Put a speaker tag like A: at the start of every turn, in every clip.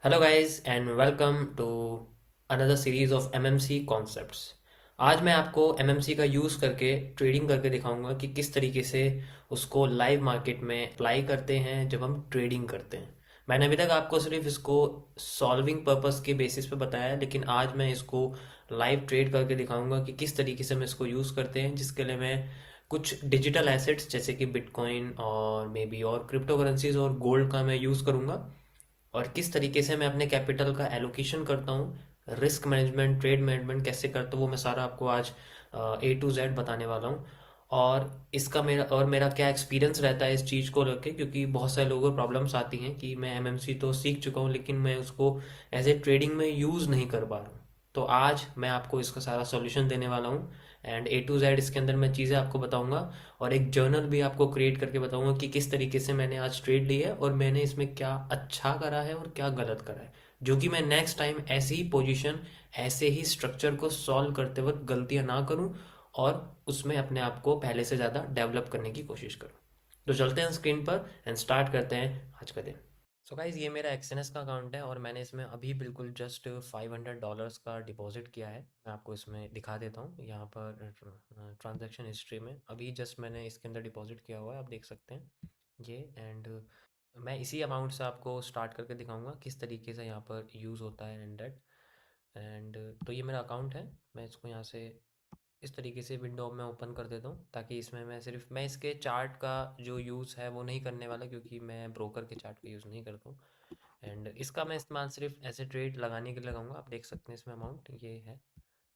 A: Hello guys and welcome to another series of MMC concepts. आज मैं आपको MMC का यूज़ करके ट्रेडिंग करके दिखाऊंगा कि किस तरीके से उसको लाइव मार्केट में अप्लाई करते हैं जब हम ट्रेडिंग करते हैं। मैंने अभी तक आपको सिर्फ इसको सॉल्विंग पर्पस के बेसिस पे बताया है, लेकिन आज मैं इसको लाइव ट्रेड करके दिखाऊंगा कि किस तरीके से हम इसको यूज़ करते हैं, जिसके लिए मैं कुछ डिजिटल एसेट्स जैसे कि बिटकॉइन और मे बी और क्रिप्टो करेंसीज और गोल्ड का मैं यूज़ करूँगा, और किस तरीके से मैं अपने कैपिटल का एलोकेशन करता हूँ, रिस्क मैनेजमेंट, ट्रेड मैनेजमेंट कैसे करता हूँ, वो मैं सारा आपको आज A to Z बताने वाला हूँ। और इसका मेरा क्या एक्सपीरियंस रहता है इस चीज़ को लेके, क्योंकि बहुत सारे लोगों को प्रॉब्लम्स आती हैं कि मैं एमएमसी तो सीख चुका हूँ लेकिन मैं उसको एज ए ट्रेडिंग में यूज़ नहीं कर पा रहा हूँ। तो आज मैं आपको इसका सारा सॉल्यूशन देने वाला हूँ एंड A to Z इसके अंदर मैं चीज़ें आपको बताऊंगा, और एक जर्नल भी आपको क्रिएट करके बताऊंगा कि किस तरीके से मैंने आज ट्रेड ली है और मैंने इसमें क्या अच्छा करा है और क्या गलत करा है, जो कि मैं नेक्स्ट टाइम ऐसी ही पोजीशन, ऐसे ही स्ट्रक्चर को सॉल्व करते वक्त गलतियां ना करूं और उसमें अपने आप को पहले से ज़्यादा डेवलप करने की कोशिश करूं। तो चलते हैं स्क्रीन पर एंड स्टार्ट करते हैं आज का दिन। सो गाइज, ये मेरा एक्सएनएस का अकाउंट है और मैंने इसमें अभी बिल्कुल जस्ट $500 का डिपॉजिट किया है। मैं आपको इसमें दिखा देता हूँ, यहाँ पर ट्रांजैक्शन हिस्ट्री में अभी जस्ट मैंने इसके अंदर डिपॉजिट किया हुआ है, आप देख सकते हैं ये। एंड मैं इसी अमाउंट से आपको स्टार्ट करके दिखाऊंगा किस तरीके से यहाँ पर यूज़ होता है एंड डेट। एंड तो ये मेरा अकाउंट है, मैं इसको यहाँ से इस तरीके से विंडो में ओपन कर देता हूँ, ताकि इसमें मैं इसके चार्ट का जो यूज़ है वो नहीं करने वाला, क्योंकि मैं ब्रोकर के चार्ट का यूज़ नहीं करता हूँ। एंड इसका मैं इस्तेमाल सिर्फ ऐसे ट्रेड लगाने के लिए लगाऊंगा, आप देख सकते हैं इसमें अमाउंट ये है।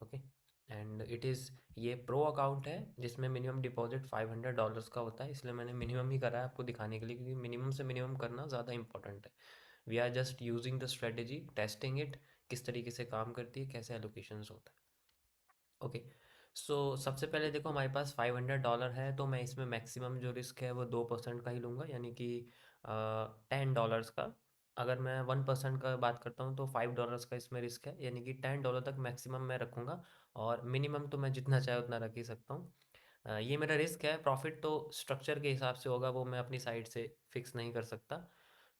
A: ओके। एंड इट इज़ ये प्रो अकाउंट है जिसमें मिनिमम डिपॉजिट $500 का होता है, इसलिए मैंने मिनिमम ही करा है आपको दिखाने के लिए, क्योंकि मिनिमम से मिनिमम करना ज़्यादा इंपॉर्टेंट है। We are just using the strategy, testing it, किस तरीके से काम करती है, कैसे एलोकेशंस होता है। ओके। सो सबसे पहले देखो, हमारे पास $500 है, तो मैं इसमें मैक्सिमम जो रिस्क है वो 2% का ही लूँगा, यानी कि $10 का। अगर मैं 1% का बात करता हूँ तो $5 का इसमें रिस्क है, यानी कि $10 तक मैक्सिमम मैं रखूँगा, और मिनिमम तो मैं जितना चाहे उतना रख ही सकता हूँ। ये मेरा रिस्क है। प्रॉफिट तो स्ट्रक्चर के हिसाब से होगा, वो मैं अपनी साइड से फिक्स नहीं कर सकता।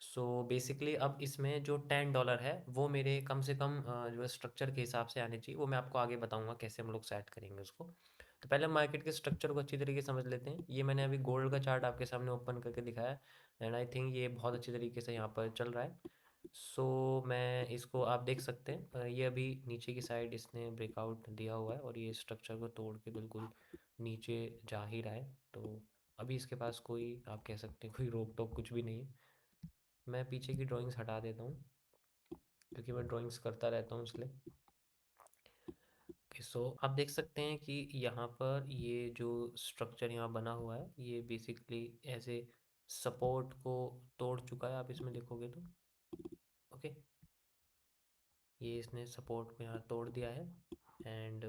A: सो बेसिकली अब इसमें जो $10 है वो मेरे कम से कम जो स्ट्रक्चर के हिसाब से आने चाहिए, वो मैं आपको आगे बताऊंगा कैसे हम लोग सेट करेंगे उसको। तो पहले मार्केट के स्ट्रक्चर को अच्छी तरीके से समझ लेते हैं। ये मैंने अभी गोल्ड का चार्ट आपके सामने ओपन करके दिखाया है, एंड आई थिंक ये बहुत अच्छी तरीके से यहाँ पर चल रहा है। सो मैं इसको, आप देख सकते हैं, ये अभी नीचे की साइड इसने ब्रेकआउट दिया हुआ है और ये स्ट्रक्चर को तोड़ के बिल्कुल नीचे जा ही रहा है। तो अभी इसके पास कोई, आप कह सकते हैं, कोई रोक टोक कुछ भी नहीं है। मैं पीछे की ड्राइंग्स हटा देता हूँ, क्योंकि मैं ड्राइंग्स करता रहता हूँ इसलिए। सो आप देख सकते हैं कि यहाँ पर ये जो स्ट्रक्चर यहाँ बना हुआ है, ये बेसिकली ऐसे सपोर्ट को तोड़ चुका है, आप इसमें देखोगे तो। ओके। ये इसने सपोर्ट को यहाँ तोड़ दिया है, एंड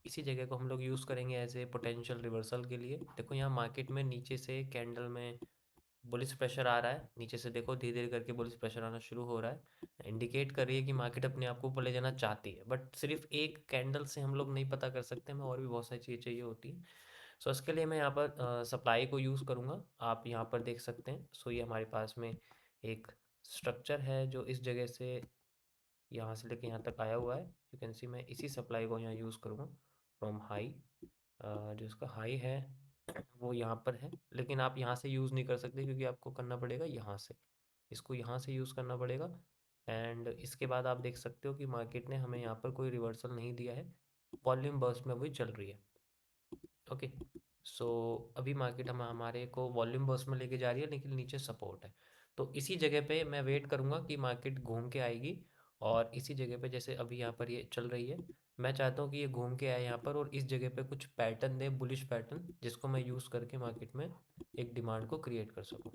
A: इसी जगह को हम लोग यूज़ करेंगे एज ए पोटेंशियल रिवर्सल के लिए। देखो यहाँ मार्केट में नीचे से कैंडल में बुलिश प्रेशर आ रहा है, नीचे से देखो धीरे धीरे करके बुलिश प्रेशर आना शुरू हो रहा है, इंडिकेट कर रही है कि मार्केट अपने आप को ऊपर ले जाना चाहती है। बट सिर्फ एक कैंडल से हम लोग नहीं पता कर सकते, हमें और भी बहुत सारी चीज़ें चाहिए होती हैं। सो इसके लिए मैं यहाँ पर सप्लाई को यूज़ करूँगा, आप यहाँ पर देख सकते हैं। सो ये हमारे पास में एक स्ट्रक्चर है जो इस जगह से यहाँ से लेके यहाँ तक आया हुआ है। यू कैन सी मैं इसी सप्लाई को यहाँ यूज़ करूँगा फ्रॉम हाई। जो इसका हाई है वो यहाँ पर है, लेकिन आप यहाँ से यूज़ नहीं कर सकते, क्योंकि आपको करना पड़ेगा यहाँ से, इसको यहाँ से यूज़ करना पड़ेगा। एंड इसके बाद आप देख सकते हो कि मार्केट ने हमें यहाँ पर कोई रिवर्सल नहीं दिया है, वॉल्यूम बर्स्ट में वही चल रही है। ओके। सो अभी मार्केट हमारे को वॉल्यूम बर्स्ट में लेके जा रही है, लेकिन नीचे सपोर्ट है। तो इसी जगह पे मैं वेट करूँगा कि मार्केट घूम के आएगी, और इसी जगह पे जैसे अभी यहाँ पर ये चल रही है, मैं चाहता हूँ कि ये घूम के आए यहाँ पर और इस जगह पे कुछ पैटर्न दे, बुलिश पैटर्न, जिसको मैं यूज़ करके मार्केट में एक डिमांड को क्रिएट कर सकूँ।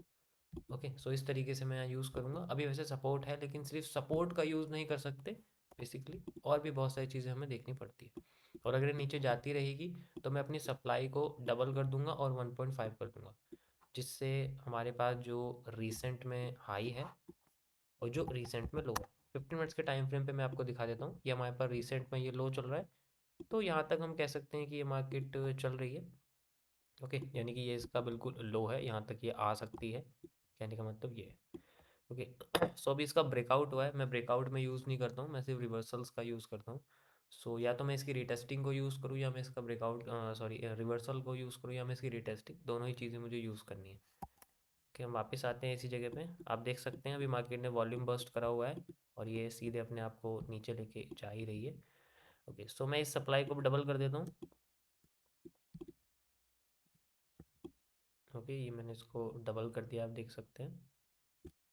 A: ओके। सो इस तरीके से मैं यहाँ यूज़ करूँगा। अभी वैसे सपोर्ट है, लेकिन सिर्फ सपोर्ट का यूज़ नहीं कर सकते, बेसिकली और भी बहुत सारी चीज़ें हमें देखनी पड़ती है। और अगर ये नीचे जाती रहेगी तो मैं अपनी सप्लाई को डबल कर दूंगा और 1.5 कर दूंगा, जिससे हमारे पास जो रिसेंट में हाई है और जो रिसेंट में लो है, 15 मिनट्स के टाइम फ्रेम पे मैं आपको दिखा देता हूँ। ये हमारे पास रिसेंट में ये लो चल रहा है, तो यहाँ तक हम कह सकते हैं कि ये मार्केट चल रही है। ओके, यानी कि ये इसका बिल्कुल लो है, यहाँ तक ये आ सकती है, कहने का मतलब ये है। ओके। सो अभी इसका ब्रेकआउट हुआ है, मैं ब्रेकआउट में यूज़ नहीं करता हूँ, मैं सिर्फ रिवर्सल्स का यूज़ करता हूँ। सो या तो मैं इसकी रीटेस्टिंग को यूज़ करूँ, या मैं इसका ब्रेकआउट सॉरी रिवर्सल को यूज़ करूँ, या मैं इसकी रीटेस्टिंग, दोनों ही चीज़ें मुझे यूज़ करनी है। ओके, हम वापस आते हैं इसी जगह पे। आप देख सकते हैं अभी मार्केट ने वॉल्यूम बर्स्ट करा हुआ है और ये सीधे अपने आप को नीचे लेके जा ही रही है। ओके, सो मैं इस सप्लाई को डबल कर देता हूँ। ओके, ये मैंने इसको डबल कर दिया, आप देख सकते हैं।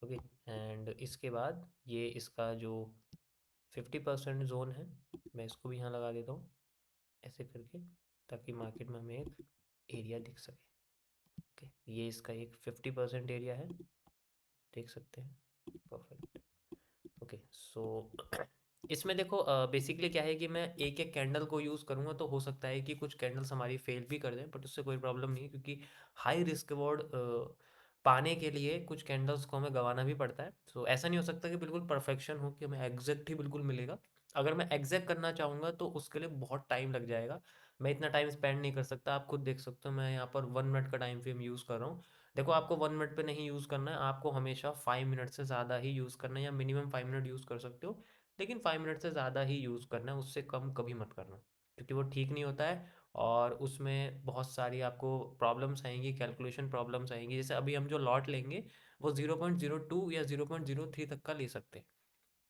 A: ओके, एंड इसके बाद ये इसका जो 50% जोन है, मैं इसको भी यहाँ लगा देता हूँ ऐसे करके, ताकि मार्केट में हमें एक एरिया दिख सके। ओके, ये इसका एक 50% एरिया है, देख सकते हैं। परफेक्ट। ओके, सो इसमें देखो बेसिकली क्या है कि मैं एक एक कैंडल को यूज़ करूँगा, तो हो सकता है कि कुछ कैंडल्स हमारी फेल भी कर दें, बट उससे कोई प्रॉब्लम नहीं है, क्योंकि हाई रिस्क रिवॉर्ड पाने के लिए कुछ कैंडल्स को हमें गंवाना भी पड़ता है। सो ऐसा नहीं हो सकता कि बिल्कुल परफेक्शन हो, कि हमें एग्जैक्ट ही बिल्कुल मिलेगा। अगर मैं एग्जैक्ट करना चाहूँगा तो उसके लिए बहुत टाइम लग जाएगा, मैं इतना टाइम स्पेंड नहीं कर सकता। आप खुद देख सकते हो मैं यहाँ पर 1 मिनट का टाइम फ्रेम यूज़ कर रहा हूँ। देखो, आपको 1 मिनट पे नहीं यूज़ करना है, आपको हमेशा 5 मिनट से ज़्यादा ही यूज़ करना है, या मिनिमम 5 मिनट यूज़ कर सकते हो, लेकिन 5 मिनट से ज़्यादा ही यूज़ करना है, उससे कम कभी मत करना, क्योंकि वो ठीक नहीं होता है। और उसमें बहुत सारी आपको प्रॉब्लम्स आएंगी, कैलकुलेशन प्रॉब्लम्स आएंगी। जैसे अभी हम जो लॉट लेंगे वो 0.02 या 0.03 तक का ले सकते हैं,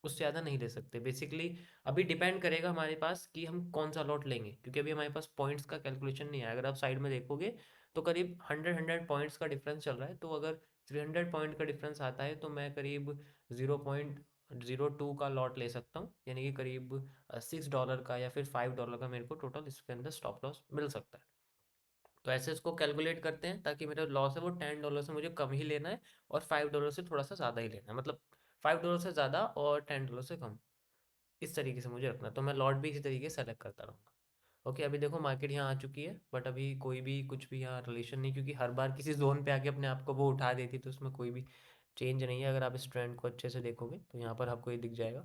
A: उससे ज़्यादा नहीं ले सकते बेसिकली। अभी डिपेंड करेगा हमारे पास कि हम कौन सा लॉट लेंगे, क्योंकि अभी हमारे पास पॉइंट्स का कैलकुलेशन नहीं है। अगर आप साइड में देखोगे तो करीब 100 पॉइंट्स का डिफरेंस चल रहा है, तो अगर 300 पॉइंट का डिफरेंस आता है तो मैं करीब 0.02 का लॉट ले सकता हूँ, यानी कि करीब $6 का या फिर $5 का मेरे को टोटल इसके अंदर स्टॉप लॉस मिल सकता है। तो ऐसे इसको कैलकुलेट करते हैं, ताकि मेरा लॉस है वो $10 से मुझे कम ही लेना है, और $5 से थोड़ा सा ज़्यादा ही लेना है, मतलब $5 से ज़्यादा और $10 से कम, इस तरीके से मुझे रखना है। तो मैं लॉट भी इसी तरीके से सेलेक्ट करता रहूँगा। ओके, अभी देखो मार्केट यहाँ आ चुकी है, बट अभी कोई भी कुछ भी यहाँ रिलेशन नहीं, क्योंकि हर बार किसी जोन पे आके अपने आप को वो उठा देती, तो उसमें कोई भी चेंज नहीं है। अगर आप इस ट्रेंड को अच्छे से देखोगे तो यहाँ पर आपको ये दिख जाएगा।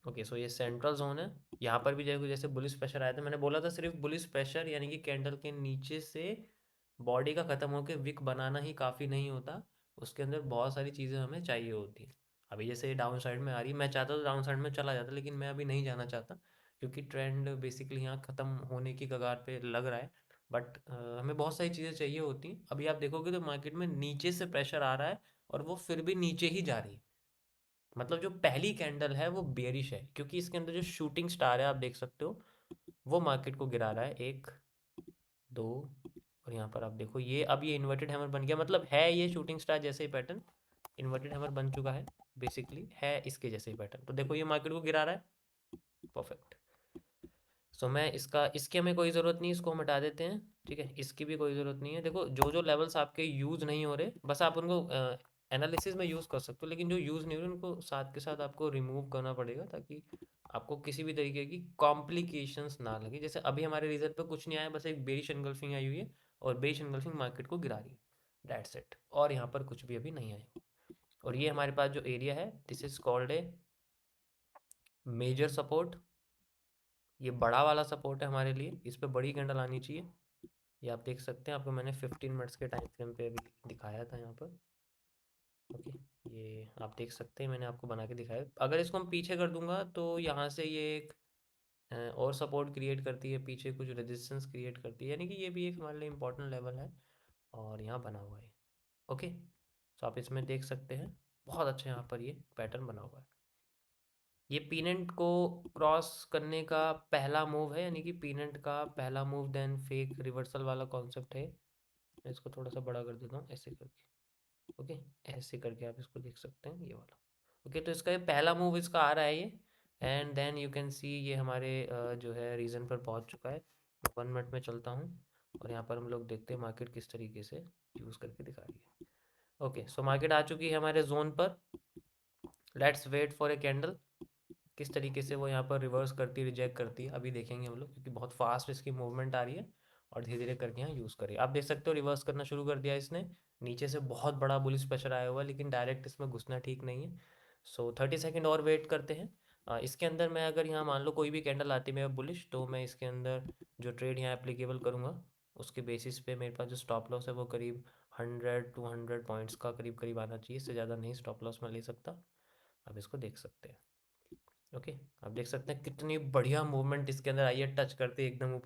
A: ओके, सो ये सेंट्रल जोन है। यहाँ पर भी देखो जैसे बुलिश प्रेशर आया था, मैंने बोला था सिर्फ बुलिश प्रेशर, यानी कि कैंडल के नीचे से बॉडी का खत्म होकर विक बनाना ही काफ़ी नहीं होता, उसके अंदर बहुत सारी चीज़ें हमें चाहिए होती हैं। अभी जैसे डाउन साइड में आ रही, मैं चाहता तो डाउन साइड में चला जाता, लेकिन मैं अभी नहीं जाना चाहता, क्योंकि ट्रेंड बेसिकली यहाँ ख़त्म होने की कगार पे लग रहा है। बट हमें बहुत सारी चीज़ें चाहिए होती हैं। अभी आप देखोगे तो मार्केट में नीचे से प्रेशर आ रहा है, और वो फिर भी नीचे ही जा रही है। मतलब जो पहली कैंडल है वो बेयरिश है, क्योंकि इसके अंदर जो शूटिंग स्टार है आप देख सकते हो, वो मार्केट को गिरा रहा है। एक, दो, और यहाँ पर आप देखो ये अब ये इन्वर्टेड हैमर बन गया, मतलब है ये शूटिंग स्टार जैसे ही पैटर्न, इन्वर्टेड हैमर बन चुका है, बेसिकली है इसके जैसे ही पैटर्न। तो देखो ये मार्केट को गिरा रहा है। परफेक्ट। सो मैं इसका, इसकी हमें कोई ज़रूरत नहीं, इसको हम हटा देते हैं। ठीक है, इसकी भी कोई ज़रूरत नहीं है। देखो जो जो लेवल्स आपके यूज़ नहीं हो रहे, बस आप उनको एनालिसिस में यूज़ कर सकते हो, लेकिन जो यूज़ नहीं हो रहे उनको साथ के साथ आपको रिमूव करना पड़ेगा, ताकि आपको किसी भी तरीके की कॉम्प्लिकेशंस ना लगे। जैसे अभी हमारे रिजल्ट पे कुछ नहीं आया, बस एक बेरिश एंगल्फिंग आई हुई है, और बेरिश एंगल्फिंग मार्केट को गिरा रही है, दैट्स इट। और यहाँ पर कुछ भी अभी नहीं आया। और ये हमारे पास जो एरिया है, this is called a major support. ये बड़ा वाला सपोर्ट है हमारे लिए, इस पे बड़ी कैंडल आनी चाहिए। ये आप देख सकते हैं, आपको मैंने 15 मिनट्स के टाइम फ्रेम पे अभी दिखाया था यहाँ पर। ओके, ये आप देख सकते हैं, मैंने आपको बना के दिखाया। अगर इसको हम पीछे कर दूंगा तो यहाँ से ये एक और सपोर्ट क्रिएट करती है, पीछे कुछ रेजिस्टेंस क्रिएट करती है, यानी कि ये भी एक हमारे लिए इंपॉर्टेंट लेवल है, और यहाँ बना हुआ है। ओके, तो आप इसमें देख सकते हैं बहुत अच्छा यहाँ पर ये पैटर्न बना हुआ है। ये पीनेंट को क्रॉस करने का पहला मूव है, यानी कि पीनेंट का पहला मूव, देन फेक रिवर्सल वाला कॉन्सेप्ट है। मैं इसको थोड़ा सा बड़ा कर देता हूँ ऐसे करके। ओके, ऐसे करके आप इसको देख सकते हैं, ये वाला। ओके, तो इसका ये पहला मूव इसका आ रहा है ये, and then you can see ये हमारे जो है रीजन पर पहुंच चुका है। 1 मिनट में चलता हूँ, और यहाँ पर हम लोग देखते हैं मार्केट किस तरीके से यूज़ करके दिखा रही है। ओके, सो मार्केट आ चुकी है हमारे जोन पर। Let's wait for a candle, किस तरीके से वो यहाँ पर रिवर्स करती है, रिजेक्ट करती है, अभी देखेंगे हम लोग, क्योंकि बहुत फास्ट इसकी मूवमेंट आ रही है, और धीरे धीरे करके यहाँ यूज़ करिए। आप देख सकते हो रिवर्स करना शुरू कर दिया इसने, नीचे से बहुत बड़ा बुलिश प्रेशर आया हुआ है, लेकिन डायरेक्ट इसमें घुसना ठीक नहीं है। सो 30 सेकेंड और वेट करते हैं। इसके अंदर मैं अगर यहाँ मान लो कोई भी कैंडल आती है मेरा बुलिश, तो मैं इसके अंदर जो ट्रेड यहाँ एप्लीकेबल करूँगा, उसके बेसिस पे मेरे पास जो स्टॉप लॉस है वो करीब 100-200 पॉइंट्स का करीब करीब आना चाहिए, इससे ज़्यादा नहीं स्टॉप लॉस मैं ले सकता। आप इसको देख सकते हैं। ओके, आप देख सकते हैं कितनी बढ़िया मूवमेंट इसके अंदर आई है, टच करते ही एकदम ऊपर